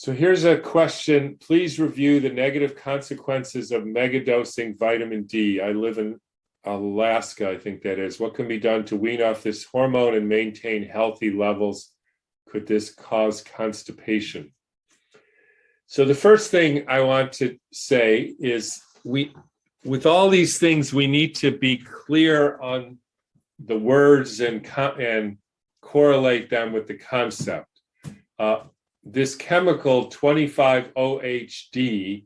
So here's a question. Please review the negative consequences of megadosing vitamin D. I live in Alaska, I think that is. What can be done to wean off this hormone and maintain healthy levels? Could this cause constipation? So the first thing I want to say is with all these things, we need to be clear on the words and correlate them with the concept. This chemical 25-OHD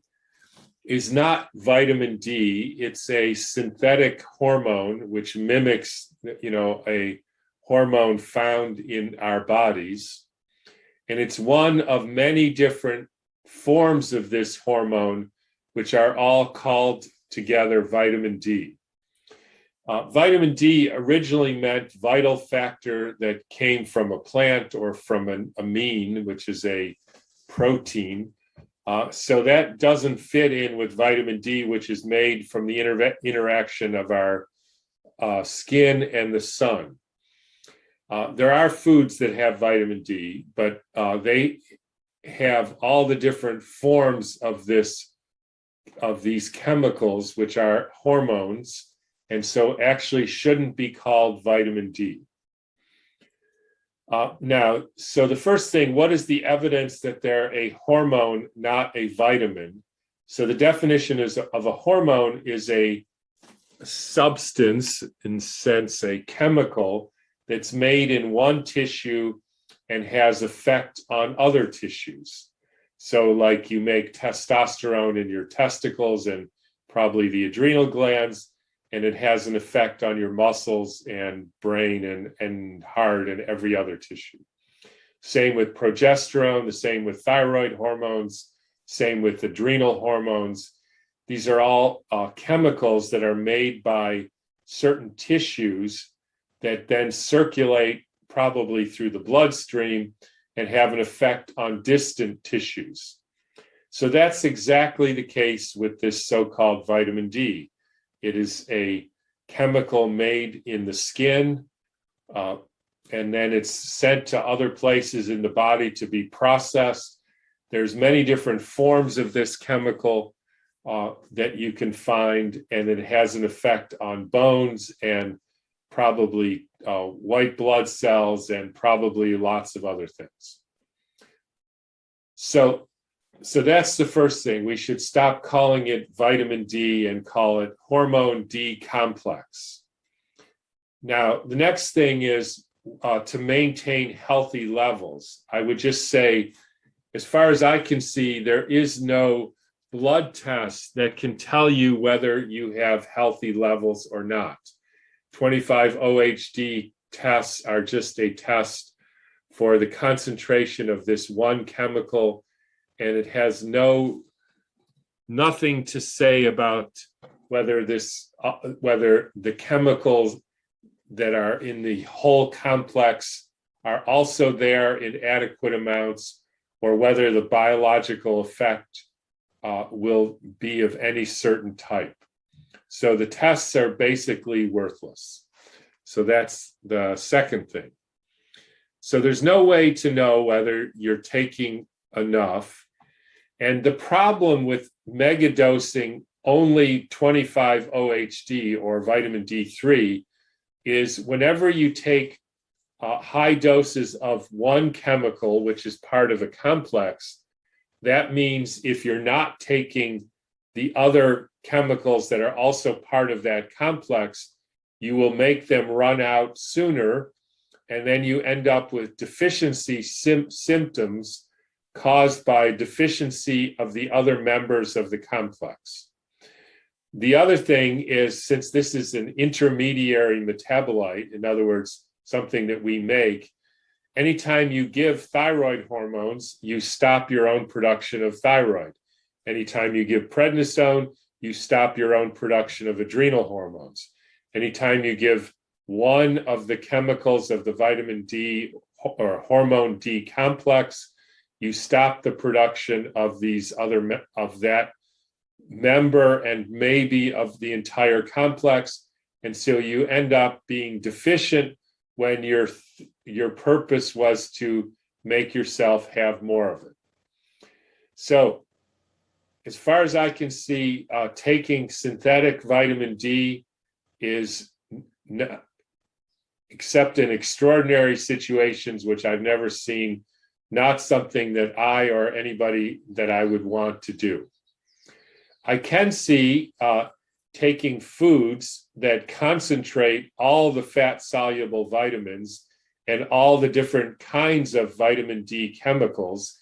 is not vitamin D. It's a synthetic hormone which mimics, a hormone found in our bodies. And it's one of many different forms of this hormone, which are all called together vitamin D. Vitamin D originally meant vital factor that came from a plant or from an amine, which is a protein. So that doesn't fit in with vitamin D, which is made from the interaction of our skin and the sun. There are foods that have vitamin D, but they have all the different forms of these chemicals, which are hormones, and so actually shouldn't be called vitamin D. Now, so the first thing, what is the evidence that they're a hormone, not a vitamin? So the definition of a hormone is a substance, in sense, a chemical that's made in one tissue and has effect on other tissues. So like you make testosterone in your testicles and probably the adrenal glands, and it has an effect on your muscles and brain and heart and every other tissue. Same with progesterone, the same with thyroid hormones, same with adrenal hormones. These are all chemicals that are made by certain tissues that then circulate probably through the bloodstream and have an effect on distant tissues. So that's exactly the case with this so-called vitamin D. It is a chemical made in the skin, and then it's sent to other places in the body to be processed. There's many different forms of this chemical that you can find, and it has an effect on bones and probably white blood cells and probably lots of other things. So that's the first thing. We should stop calling it vitamin D and call it hormone D complex. Now, the next thing is to maintain healthy levels. I would just say, as far as I can see, there is no blood test that can tell you whether you have healthy levels or not. 25-OHD tests are just a test for the concentration of this one chemical, and it has nothing to say about whether the chemicals that are in the whole complex are also there in adequate amounts, or whether the biological effect will be of any certain type. So the tests are basically worthless. So that's the second thing. So there's no way to know whether you're taking enough. And the problem with megadosing only 25-OHD or vitamin D3 is whenever you take high doses of one chemical, which is part of a complex, that means if you're not taking the other chemicals that are also part of that complex, you will make them run out sooner, and then you end up with deficiency symptoms caused by deficiency of the other members of the complex. The other thing is, since this is an intermediary metabolite, in other words, something that we make, anytime you give thyroid hormones, you stop your own production of thyroid. Anytime you give prednisone, you stop your own production of adrenal hormones. Anytime you give one of the chemicals of the vitamin D or hormone D complex, you stop the production of these other of that member and maybe of the entire complex, and so you end up being deficient when your purpose was to make yourself have more of it. So as far as I can see, taking synthetic vitamin D is not, except in extraordinary situations, which I've never seen, not something that I or anybody that I would want to do. I can see taking foods that concentrate all the fat-soluble vitamins and all the different kinds of vitamin D chemicals.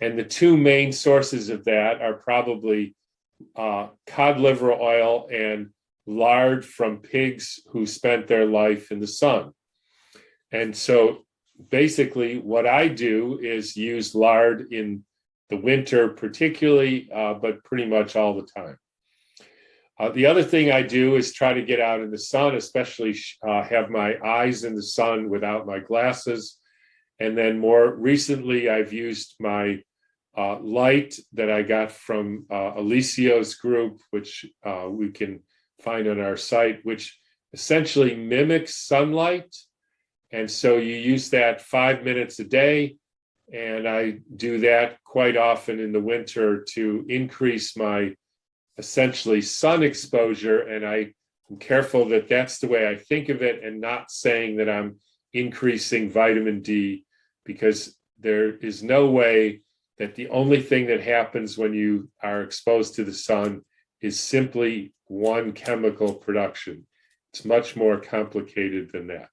And the two main sources of that are probably cod liver oil and lard from pigs who spent their life in the sun. And so basically what I do is use lard in the winter particularly, but pretty much all the time. The other thing I do is try to get out in the sun, especially have my eyes in the sun without my glasses. And then more recently, I've used my light that I got from Alessio's group, which we can find on our site, which essentially mimics sunlight. And so you use that 5 minutes a day. And I do that quite often in the winter to increase my essentially sun exposure. And I'm careful that that's the way I think of it and not saying that I'm increasing vitamin D, because there is no way that the only thing that happens when you are exposed to the sun is simply one chemical production. It's much more complicated than that.